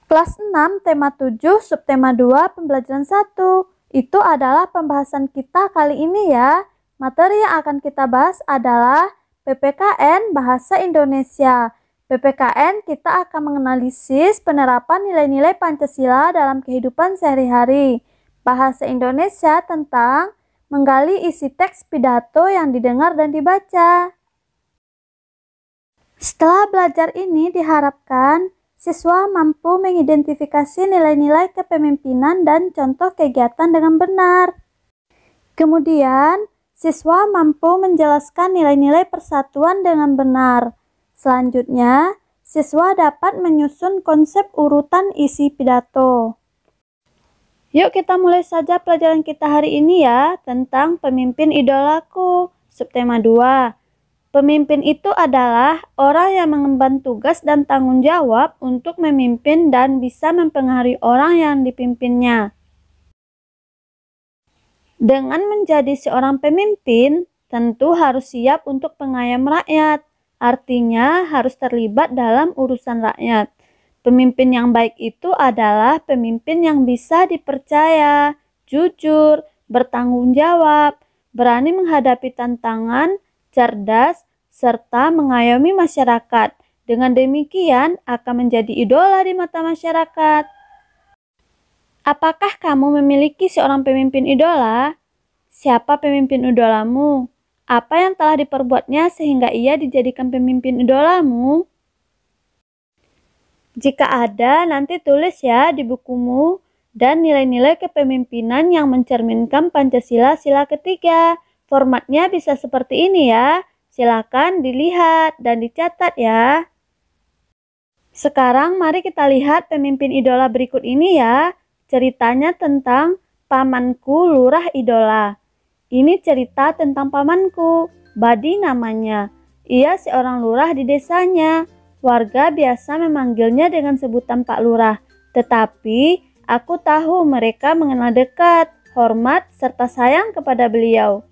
Kelas 6, tema 7, subtema 2, pembelajaran 1. Itu adalah pembahasan kita kali ini ya. Materi yang akan kita bahas adalah PPKN Bahasa Indonesia. PPKN kita akan menganalisis penerapan nilai-nilai Pancasila dalam kehidupan sehari-hari. Bahasa Indonesia tentang menggali isi teks pidato yang didengar dan dibaca. Setelah belajar ini diharapkan siswa mampu mengidentifikasi nilai-nilai kepemimpinan dan contoh kegiatan dengan benar. Kemudian, siswa mampu menjelaskan nilai-nilai persatuan dengan benar. Selanjutnya, siswa dapat menyusun konsep urutan isi pidato. Yuk kita mulai saja pelajaran kita hari ini ya, tentang pemimpin idolaku, subtema 2. Pemimpin itu adalah orang yang mengemban tugas dan tanggung jawab untuk memimpin dan bisa mempengaruhi orang yang dipimpinnya. Dengan menjadi seorang pemimpin, tentu harus siap untuk pengayom rakyat. Artinya harus terlibat dalam urusan rakyat. Pemimpin yang baik itu adalah pemimpin yang bisa dipercaya, jujur, bertanggung jawab, berani menghadapi tantangan, cerdas, serta mengayomi masyarakat. Dengan demikian akan menjadi idola di mata masyarakat. Apakah kamu memiliki seorang pemimpin idola? Siapa pemimpin idolamu? Apa yang telah diperbuatnya sehingga ia dijadikan pemimpin idolamu? Jika ada, nanti tulis ya di bukumu. Dan nilai-nilai kepemimpinan yang mencerminkan Pancasila sila ketiga. Formatnya bisa seperti ini ya. Silakan dilihat dan dicatat ya. Sekarang mari kita lihat pemimpin idola berikut ini ya. Ceritanya tentang pamanku lurah idola. Ini cerita tentang pamanku, Badi namanya. Ia seorang lurah di desanya. Warga biasa memanggilnya dengan sebutan Pak Lurah. Tetapi aku tahu mereka mengenal dekat, hormat, serta sayang kepada beliau.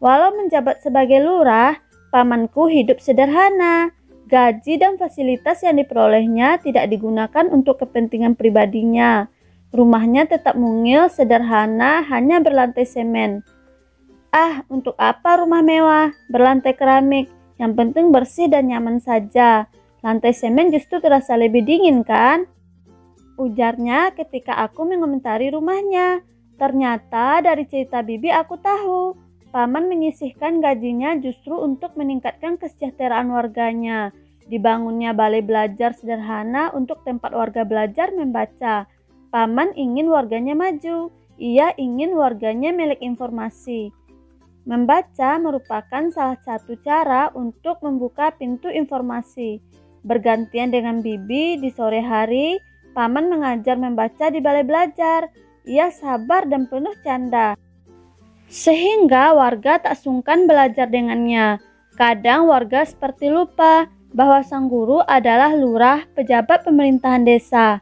Walau menjabat sebagai lurah, pamanku hidup sederhana. Gaji dan fasilitas yang diperolehnya tidak digunakan untuk kepentingan pribadinya. Rumahnya tetap mungil, sederhana, hanya berlantai semen. Ah, untuk apa rumah mewah, berlantai keramik? Yang penting bersih dan nyaman saja. Lantai semen justru terasa lebih dingin kan? Ujarnya ketika aku mengomentari rumahnya. Ternyata dari cerita bibi aku tahu. Paman menyisihkan gajinya justru untuk meningkatkan kesejahteraan warganya. Dibangunnya balai belajar sederhana untuk tempat warga belajar membaca. Paman ingin warganya maju. Ia ingin warganya melek informasi. Membaca merupakan salah satu cara untuk membuka pintu informasi. Bergantian dengan bibi di sore hari, paman mengajar membaca di balai belajar. Ia sabar dan penuh canda. Sehingga warga tak sungkan belajar dengannya. Kadang warga seperti lupa bahwa sang guru adalah lurah pejabat pemerintahan desa.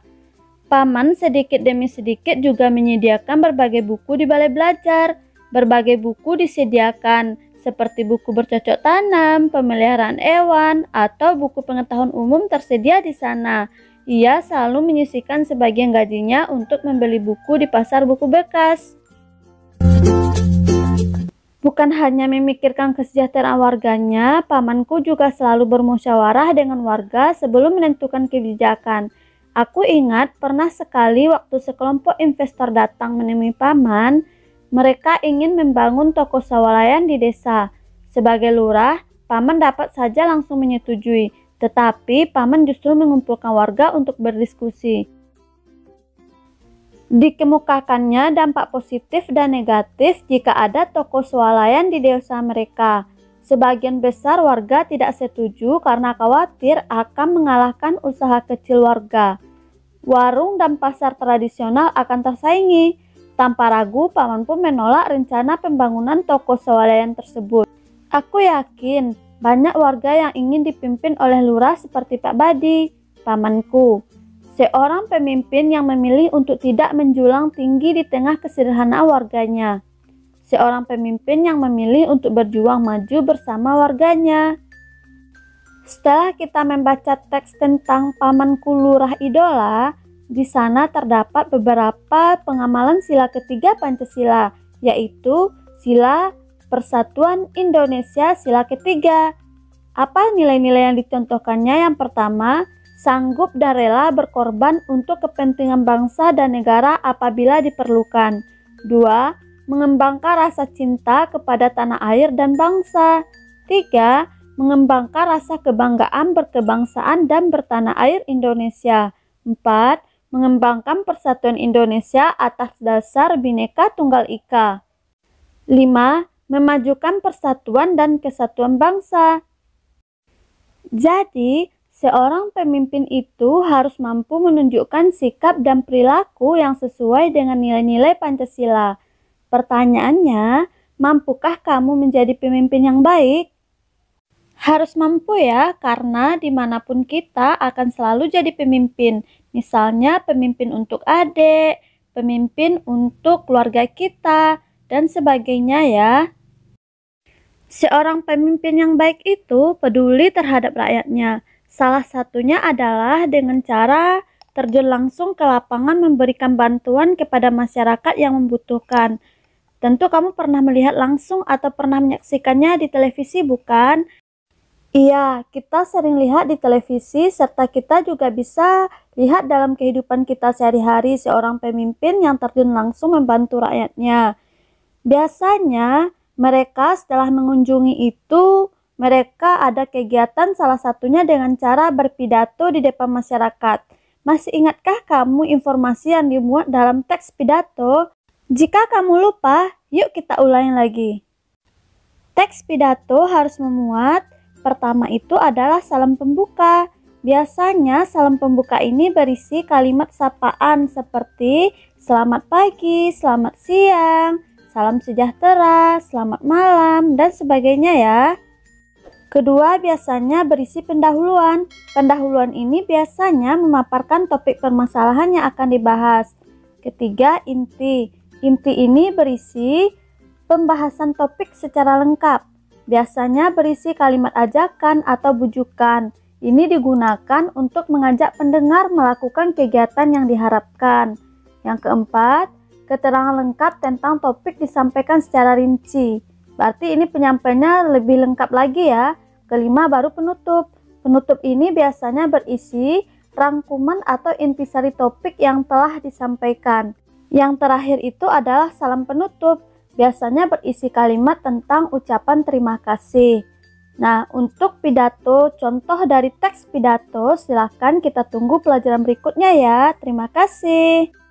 Paman sedikit demi sedikit juga menyediakan berbagai buku di balai belajar. Berbagai buku disediakan seperti buku bercocok tanam, pemeliharaan hewan, atau buku pengetahuan umum tersedia di sana. Ia selalu menyisihkan sebagian gajinya untuk membeli buku di pasar buku bekas. Bukan hanya memikirkan kesejahteraan warganya, pamanku juga selalu bermusyawarah dengan warga sebelum menentukan kebijakan. Aku ingat pernah sekali waktu sekelompok investor datang menemui paman, mereka ingin membangun toko swalayan di desa. Sebagai lurah, paman dapat saja langsung menyetujui, tetapi paman justru mengumpulkan warga untuk berdiskusi. Dikemukakannya dampak positif dan negatif jika ada toko swalayan di desa mereka. Sebagian besar warga tidak setuju karena khawatir akan mengalahkan usaha kecil warga. Warung dan pasar tradisional akan tersaingi. Tanpa ragu, paman pun menolak rencana pembangunan toko swalayan tersebut. Aku yakin banyak warga yang ingin dipimpin oleh lurah seperti Pak Badi, pamanku. Seorang pemimpin yang memilih untuk tidak menjulang tinggi di tengah kesederhanaan warganya. Seorang pemimpin yang memilih untuk berjuang maju bersama warganya. Setelah kita membaca teks tentang pamanku lurah idola, Di sana terdapat beberapa pengamalan sila ketiga Pancasila, yaitu sila Persatuan Indonesia sila ketiga. Apa nilai-nilai yang dicontohkannya? Yang pertama, sanggup dan rela berkorban untuk kepentingan bangsa dan negara apabila diperlukan. 2. Mengembangkan rasa cinta kepada tanah air dan bangsa. 3. Mengembangkan rasa kebanggaan berkebangsaan dan bertanah air Indonesia. 4. Mengembangkan persatuan Indonesia atas dasar Bhinneka Tunggal Ika. 5. Memajukan persatuan dan kesatuan bangsa. Jadi, seorang pemimpin itu harus mampu menunjukkan sikap dan perilaku yang sesuai dengan nilai-nilai Pancasila. Pertanyaannya, mampukah kamu menjadi pemimpin yang baik? Harus mampu ya, karena dimanapun kita akan selalu jadi pemimpin. Misalnya pemimpin untuk adik, pemimpin untuk keluarga kita, dan sebagainya ya. Seorang pemimpin yang baik itu peduli terhadap rakyatnya. Salah satunya adalah dengan cara terjun langsung ke lapangan memberikan bantuan kepada masyarakat yang membutuhkan. Tentu kamu pernah melihat langsung atau pernah menyaksikannya di televisi, bukan? Iya, kita sering lihat di televisi serta kita juga bisa lihat dalam kehidupan kita sehari-hari seorang pemimpin yang terjun langsung membantu rakyatnya. Biasanya mereka setelah mengunjungi itu, mereka ada kegiatan salah satunya dengan cara berpidato di depan masyarakat. Masih ingatkah kamu informasi yang dimuat dalam teks pidato? Jika kamu lupa, yuk kita ulangi lagi. Teks pidato harus memuat, pertama itu adalah salam pembuka. Biasanya salam pembuka ini berisi kalimat sapaan seperti selamat pagi, selamat siang, salam sejahtera, selamat malam, dan sebagainya ya. Kedua, biasanya berisi pendahuluan. Pendahuluan ini biasanya memaparkan topik permasalahan yang akan dibahas. Ketiga, inti. Inti ini berisi pembahasan topik secara lengkap. Biasanya berisi kalimat ajakan atau bujukan. Ini digunakan untuk mengajak pendengar melakukan kegiatan yang diharapkan. Yang keempat, keterangan lengkap tentang topik disampaikan secara rinci. Berarti ini penyampaiannya lebih lengkap lagi ya. Kelima, baru penutup. Penutup ini biasanya berisi rangkuman atau intisari topik yang telah disampaikan. Yang terakhir itu adalah salam penutup. Biasanya berisi kalimat tentang ucapan terima kasih. Nah, untuk pidato, contoh dari teks pidato, silahkan kita tunggu pelajaran berikutnya ya. Terima kasih.